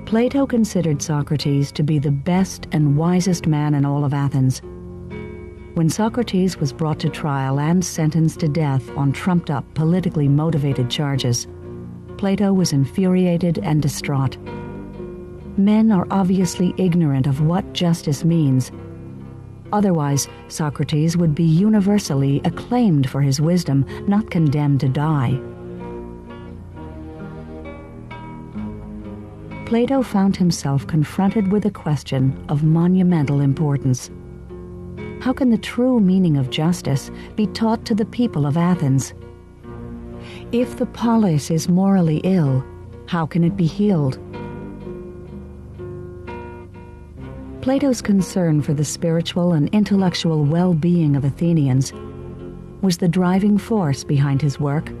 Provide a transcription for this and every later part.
Plato considered Socrates to be the best and wisest man in all of Athens. When Socrates was brought to trial and sentenced to death on trumped-up, politically motivated charges, Plato was infuriated and distraught. Men are obviously ignorant of what justice means. Otherwise, Socrates would be universally acclaimed for his wisdom, not condemned to die. Plato found himself confronted with a question of monumental importance. How can the true meaning of justice be taught to the people of Athens? If the polis is morally ill, how can it be healed? Plato's concern for the spiritual and intellectual well-being of Athenians was the driving force behind his work,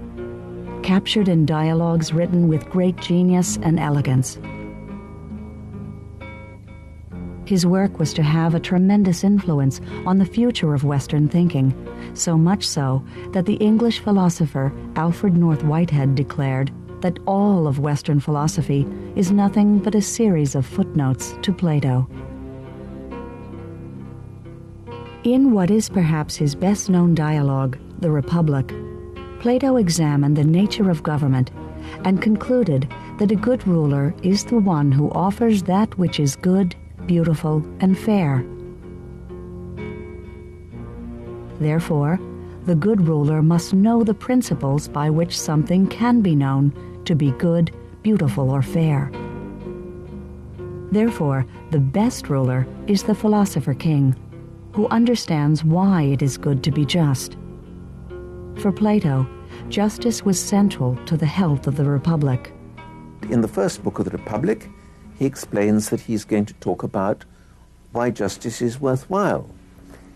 captured in dialogues written with great genius and elegance. His work was to have a tremendous influence on the future of Western thinking, so much so that the English philosopher Alfred North Whitehead declared that all of Western philosophy is nothing but a series of footnotes to Plato. In what is perhaps his best-known dialogue, The Republic, Plato examined the nature of government and concluded that a good ruler is the one who offers that which is good, beautiful, and fair. Therefore, the good ruler must know the principles by which something can be known to be good, beautiful, or fair. Therefore, the best ruler is the philosopher king, who understands why it is good to be just. For Plato, justice was central to the health of the Republic. In the first book of the Republic, he explains that he's going to talk about why justice is worthwhile.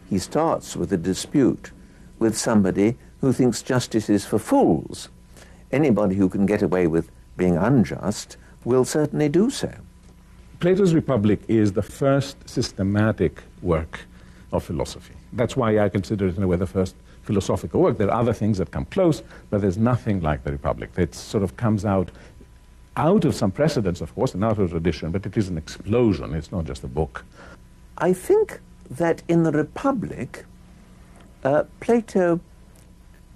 He starts with a dispute with somebody who thinks justice is for fools. Anybody who can get away with being unjust will certainly do so. Plato's Republic is the first systematic work of philosophy. That's why I consider it in a way the first philosophical work. There are other things that come close, but there's nothing like the Republic. It sort of comes out of some precedents, of course, and out of tradition, but it is an explosion. It's not just a book. I think that in the Republic, Plato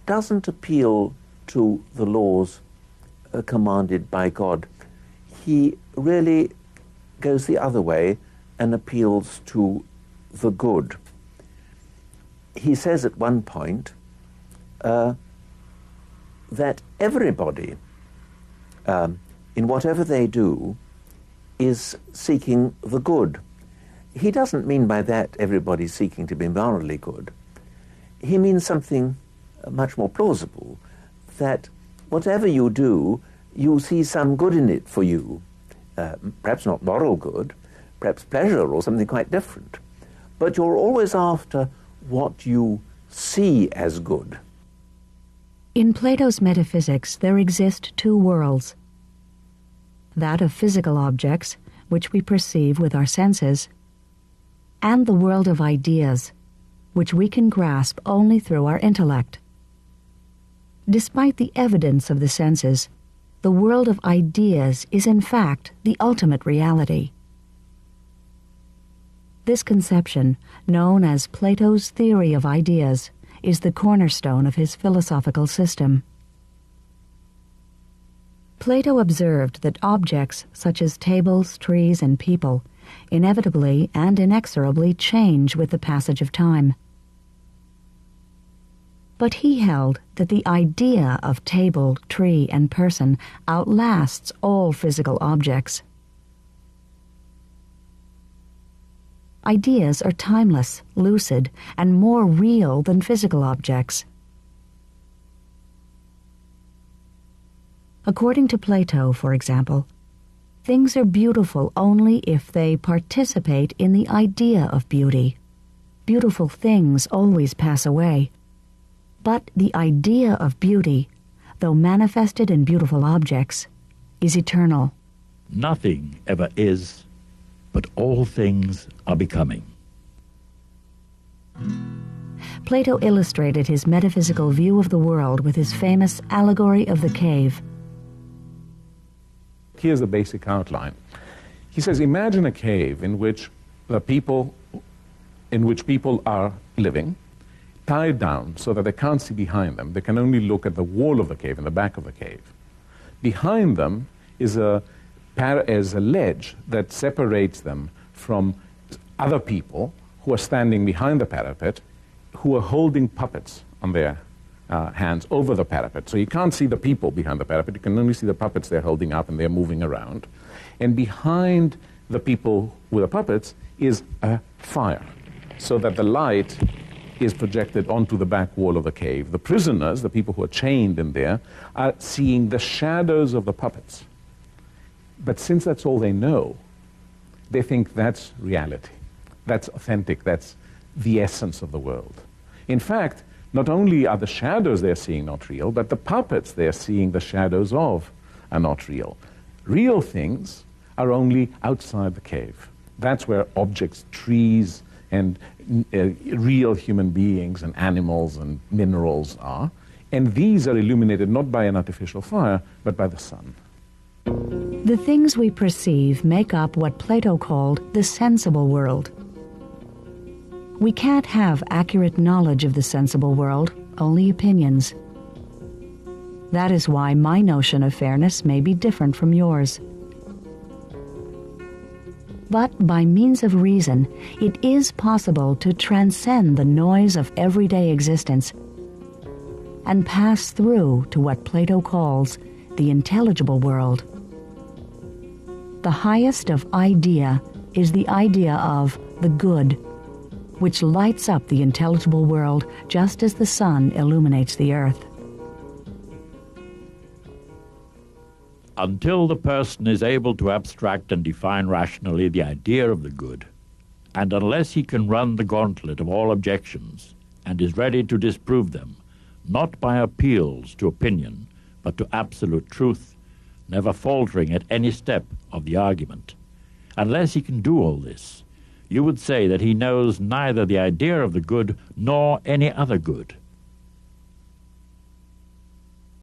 doesn't appeal to the laws commanded by God. He really goes the other way and appeals to the good. He says at one point that everybody, in whatever they do, is seeking the good. He doesn't mean by that everybody's seeking to be morally good. He means something much more plausible, that whatever you do, you see some good in it for you. Perhaps not moral good, perhaps pleasure or something quite different. But you're always after what you see as good. In Plato's metaphysics, there exist two worlds: that of physical objects, which we perceive with our senses, and the world of ideas, which we can grasp only through our intellect. Despite the evidence of the senses, the world of ideas is in fact the ultimate reality. This conception, known as Plato's theory of ideas, is the cornerstone of his philosophical system. Plato observed that objects such as tables, trees, and people inevitably and inexorably change with the passage of time. But he held that the idea of table, tree, and person outlasts all physical objects. Ideas are timeless, lucid, and more real than physical objects. According to Plato, for example, things are beautiful only if they participate in the idea of beauty. Beautiful things always pass away. But the idea of beauty, though manifested in beautiful objects, is eternal. Nothing ever is, but all things are becoming. Plato illustrated his metaphysical view of the world with his famous allegory of the cave. Here's the basic outline. He says, imagine a cave in which people are living, tied down so that they can't see behind them. They can only look at the wall of the cave and the back of the cave. Behind them is a ledge that separates them from other people who are standing behind the parapet, who are holding puppets on their hands over the parapet. So you can't see the people behind the parapet, you can only see the puppets they're holding up and they're moving around. And behind the people with the puppets is a fire, so that the light is projected onto the back wall of the cave. The prisoners, the people who are chained in there, are seeing the shadows of the puppets. But since that's all they know, they think that's reality, that's authentic, that's the essence of the world. In fact, not only are the shadows they're seeing not real, but the puppets they're seeing the shadows of are not real. Real things are only outside the cave. That's where objects, trees, and real human beings and animals and minerals are. And these are illuminated not by an artificial fire, but by the sun. The things we perceive make up what Plato called the sensible world. We can't have accurate knowledge of the sensible world, only opinions. That is why my notion of fairness may be different from yours. But by means of reason, it is possible to transcend the noise of everyday existence and pass through to what Plato calls the intelligible world. The highest of idea is the idea of the good, which lights up the intelligible world just as the sun illuminates the earth. Until the person is able to abstract and define rationally the idea of the good, and unless he can run the gauntlet of all objections and is ready to disprove them, not by appeals to opinion, but to absolute truth, never faltering at any step of the argument, unless he can do all this, you would say that he knows neither the idea of the good nor any other good.